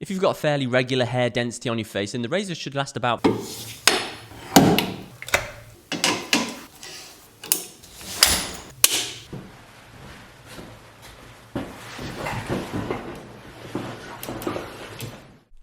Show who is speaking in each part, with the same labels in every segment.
Speaker 1: If you've got a fairly regular hair density on your face, then the razor should last about...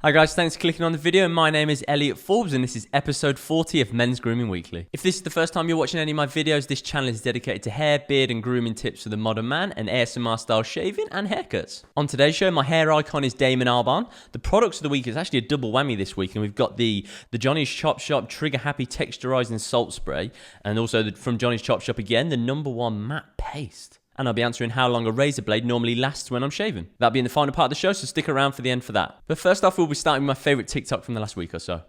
Speaker 1: Hi guys, thanks for clicking on the video. My name is Elliot Forbes and this is episode 40 of Men's Grooming Weekly. If this is the first time you're watching any of my videos, this channel is dedicated to hair, beard and grooming tips for the modern man and ASMR style shaving and haircuts. On today's show, my hair icon is Damon Albarn. The products of the week is actually a double whammy this week, and we've got the Johnny's Chopshop Trigger Happy Texturizing Salt Spray, and also from Johnny's Chopshop again, the #1 matte paste. And I'll be answering how long a razor blade normally lasts when I'm shaving. That'll be in the final part of the show, so stick around for the end for that. But first off, we'll be starting with my favourite TikTok from the last week or so.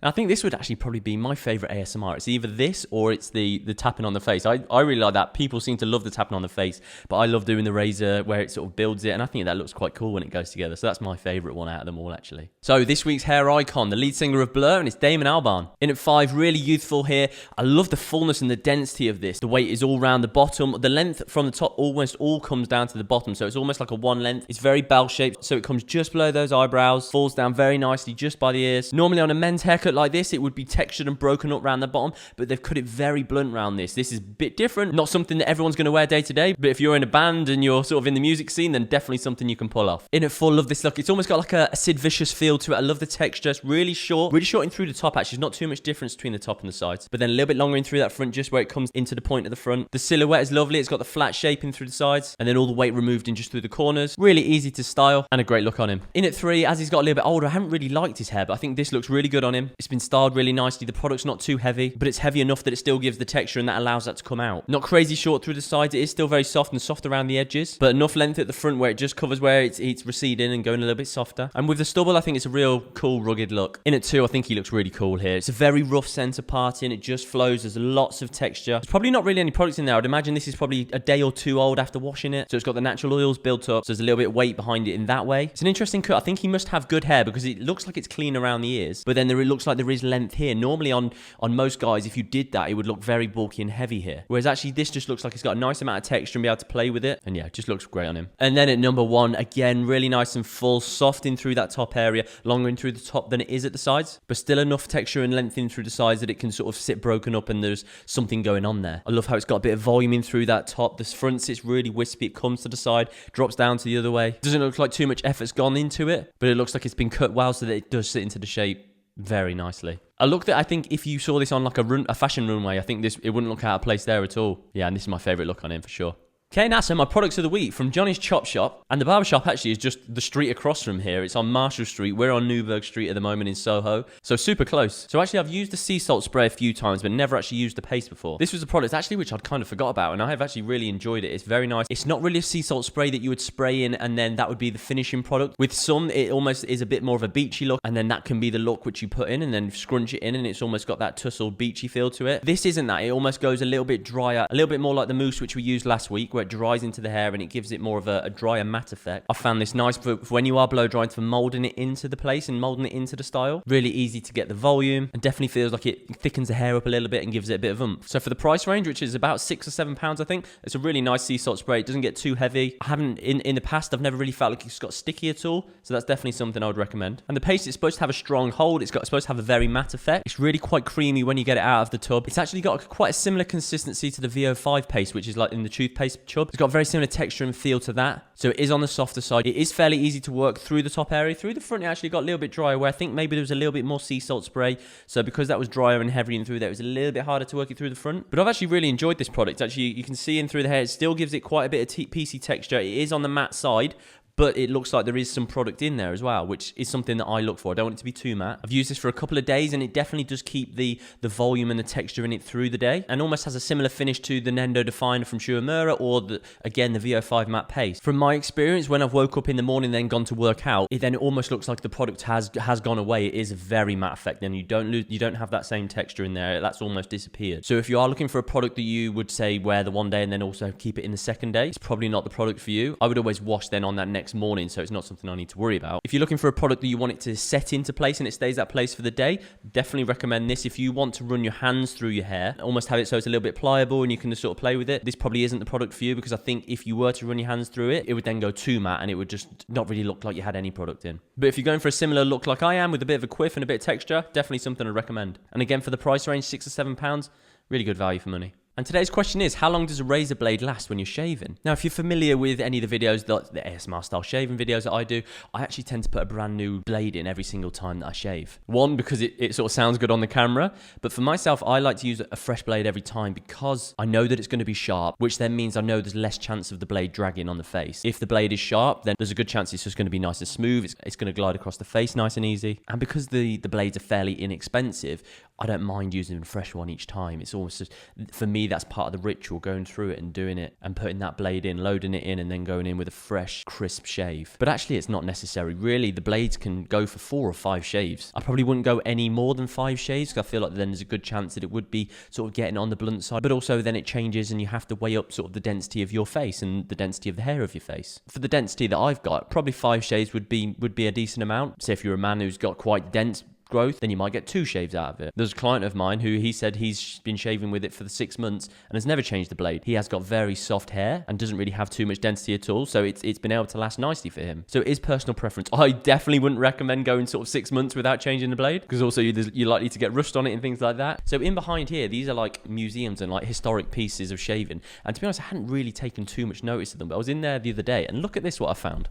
Speaker 1: I think this would actually probably be my favourite ASMR. It's either this or it's the tapping on the face. I really like that. People seem to love the tapping on the face, but I love doing the razor where it sort of builds it, and I think that looks quite cool when it goes together. So that's my favourite one out of them all, actually. So this week's hair icon, the lead singer of Blur, and it's Damon Albarn. In at 5, really youthful hair. I love the fullness and the density of this. The weight is all round the bottom. The length from the top almost all comes down to the bottom, so it's almost like a one length. It's very bell-shaped, so it comes just below those eyebrows, falls down very nicely just by the ears. Normally on a men's haircut like this, it would be textured and broken up around the bottom, but they've cut it very blunt around this. This is a bit different, not something that everyone's going to wear day to day, but if you're in a band and you're sort of in the music scene, then definitely something you can pull off. In at 4, love this look. It's almost got like a Sid Vicious feel to it. I love the texture. It's really short in through the top, actually. There's not too much difference between the top and the sides, but then a little bit longer in through that front, just where it comes into the point of the front. The silhouette is lovely. It's got the flat shape in through the sides, and then all the weight removed in just through the corners. Really easy to style, and a great look on him. In at 3, as he's got a little bit older, I haven't really liked his hair, but I think this looks really good on him. It's been styled really nicely. The product's not too heavy, but it's heavy enough that it still gives the texture and that allows that to come out. Not crazy short through the sides. It is still very soft and soft around the edges, but enough length at the front where it just covers where it's receding and going a little bit softer. And with the stubble, I think it's a real cool, rugged look. In at 2, I think he looks really cool here. It's a very rough center part in. It just flows. There's lots of texture. There's probably not really any products in there. I'd imagine this is probably a day or 2 old after washing it. So it's got the natural oils built up. So there's a little bit of weight behind it in that way. It's an interesting cut. I think he must have good hair because it looks like it's clean around the ears, but then it looks like there is length here. Normally on most guys, if you did that, it would look very bulky and heavy here. Whereas actually this just looks like it's got a nice amount of texture and be able to play with it. And yeah, it just looks great on him. And then at #1, again, really nice and full, soft in through that top area, longer in through the top than it is at the sides, but still enough texture and length in through the sides that it can sort of sit broken up and there's something going on there. I love how it's got a bit of volume in through that top. The front sits really wispy. It comes to the side, drops down to the other way. Doesn't look like too much effort's gone into it, but it looks like it's been cut well so that it does sit into the shape very nicely. A look that I think if you saw this on like a fashion runway, I think it wouldn't look out of place there at all. Yeah, and this is my favourite look on him for sure. Okay, now so my products of the week from Johnny's Chopshop, and the barbershop actually is just the street across from here. It's on Marshall Street. We're on Newburgh Street at the moment in Soho, so super close. So actually I've used the sea salt spray a few times, but never actually used the paste before. This was a product actually which I'd kind of forgot about, and I have actually really enjoyed it. It's very nice. It's not really a sea salt spray that you would spray in and then that would be the finishing product. With some, it almost is a bit more of a beachy look, and then that can be the look which you put in and then scrunch it in, and it's almost got that tussled beachy feel to it. This isn't that. It almost goes a little bit drier, a little bit more like the mousse which we used last week, where it dries into the hair and it gives it more of a drier matte effect. I found this nice for when you are blow drying, for molding it into the place and molding it into the style. Really easy to get the volume, and definitely feels like it thickens the hair up a little bit and gives it a bit of oomph. So for the price range, which is about £6 or £7, I think, it's a really nice sea salt spray. It doesn't get too heavy. I haven't, in the past, I've never really felt like it's got sticky at all, so that's definitely something I would recommend. And the paste is supposed to have a strong hold. It's supposed to have a very matte effect. It's really quite creamy when you get it out of the tub. It's actually got quite a similar consistency to the VO5 paste, which is like in the toothpaste tub. It's got very similar texture and feel to that. So it is on the softer side. It is fairly easy to work through the top area. Through the front, it actually got a little bit drier, where I think maybe there was a little bit more sea salt spray. So because that was drier and heavier in through there, it was a little bit harder to work it through the front. But I've actually really enjoyed this product. Actually, you can see in through the hair, it still gives it quite a bit of piecey texture. It is on the matte side, but it looks like there is some product in there as well, which is something that I look for. I don't want it to be too matte. I've used this for a couple of days, and it definitely does keep the volume and the texture in it through the day, and almost has a similar finish to the Nendo Definer from Shuamura, or the VO5 matte paste. From my experience, when I've woke up in the morning then gone to work out, it almost looks like the product has gone away. It is a very matte effect, and you don't have that same texture in there. That's almost disappeared. So if you are looking for a product that you would say wear the one day and then also keep it in the second day, it's probably not the product for you. I would always wash then on that next morning, so it's not something I need to worry about. If you're looking for a product that you want it to set into place and it stays that place for the day, definitely recommend this. If you want to run your hands through your hair, almost have it so it's a little bit pliable and you can just sort of play with it, this probably isn't the product for you, because I think if you were to run your hands through it, it would then go too matte and it would just not really look like you had any product in. But if you're going for a similar look like I am, with a bit of a quiff and a bit of texture, definitely something I'd recommend. And again, for the price range, £6 or £7, really good value for money. And today's question is, how long does a razor blade last when you're shaving? Now, if you're familiar with any of the videos, the ASMR style shaving videos that I do, I actually tend to put a brand new blade in every single time that I shave. One, because it sort of sounds good on the camera, but for myself, I like to use a fresh blade every time because I know that it's going to be sharp, which then means I know there's less chance of the blade dragging on the face. If the blade is sharp, then there's a good chance it's just going to be nice and smooth. It's going to glide across the face nice and easy. And because the blades are fairly inexpensive, I don't mind using a fresh one each time. It's almost just, for me, that's part of the ritual, going through it and doing it and putting that blade in, loading it in, and then going in with a fresh, crisp shave. But actually, it's not necessary. Really, the blades can go for 4 or 5 shaves. I probably wouldn't go any more than 5 shaves, because I feel like then there's a good chance that it would be sort of getting on the blunt side. But also then it changes and you have to weigh up sort of the density of your face and the density of the hair of your face. For the density that I've got, probably 5 shaves would be a decent amount. Say if you're a man who's got quite dense growth, then you might get 2 shaves out of it. There's a client of mine who he said he's been shaving with it for the 6 months and has never changed the blade. He has got very soft hair and doesn't really have too much density at all, so it's been able to last nicely for him. So it is personal preference. I definitely wouldn't recommend going sort of 6 months without changing the blade, because also you're likely to get rust on it and things like that. So in behind here, these are like museums and like historic pieces of shaving, and to be honest, I hadn't really taken too much notice of them, but I was in there the other day and look at this, what I found.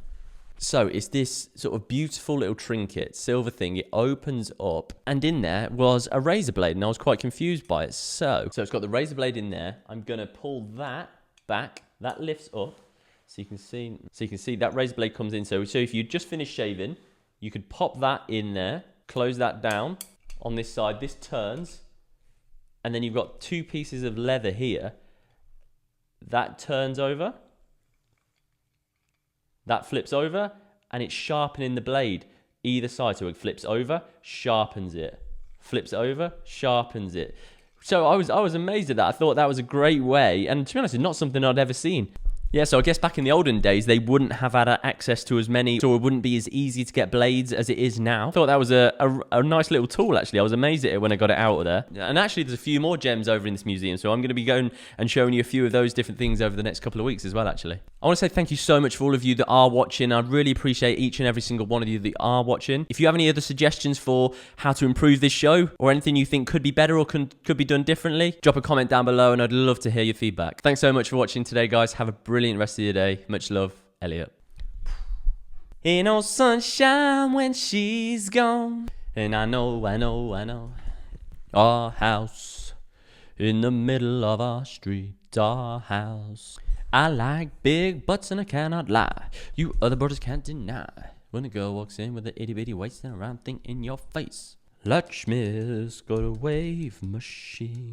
Speaker 1: So it's this sort of beautiful little trinket, silver thing. It opens up, and in there was a razor blade, and I was quite confused by it. So it's got the razor blade in there. I'm gonna pull that back. That lifts up, so you can see that razor blade comes in. So if you just finished shaving, you could pop that in there, close that down. On this side, this turns, and then you've got 2 pieces of leather here. That turns over. That flips over, and it's sharpening the blade either side. So it flips over, sharpens it. Flips over, sharpens it. So I was amazed at that. I thought that was a great way. And to be honest, it's not something I'd ever seen. Yeah, so I guess back in the olden days, they wouldn't have had access to as many, so it wouldn't be as easy to get blades as it is now. I thought that was a nice little tool, actually. I was amazed at it when I got it out of there. And actually, there's a few more gems over in this museum, so I'm going to be going and showing you a few of those different things over the next couple of weeks as well, actually. I want to say thank you so much for all of you that are watching. I really appreciate each and every single one of you that are watching. If you have any other suggestions for how to improve this show, or anything you think could be better or could be done differently, drop a comment down below, and I'd love to hear your feedback. Thanks so much for watching today, guys. Have a brilliant rest of your day. Much love, Elliot. Ain't no sunshine when she's gone. And I know our house in the middle of our street, our house. I like big butts and I cannot lie. You other brothers can't deny. When a girl walks in with an itty bitty waist and a round thing in your face. Lakshmi's got a wave machine.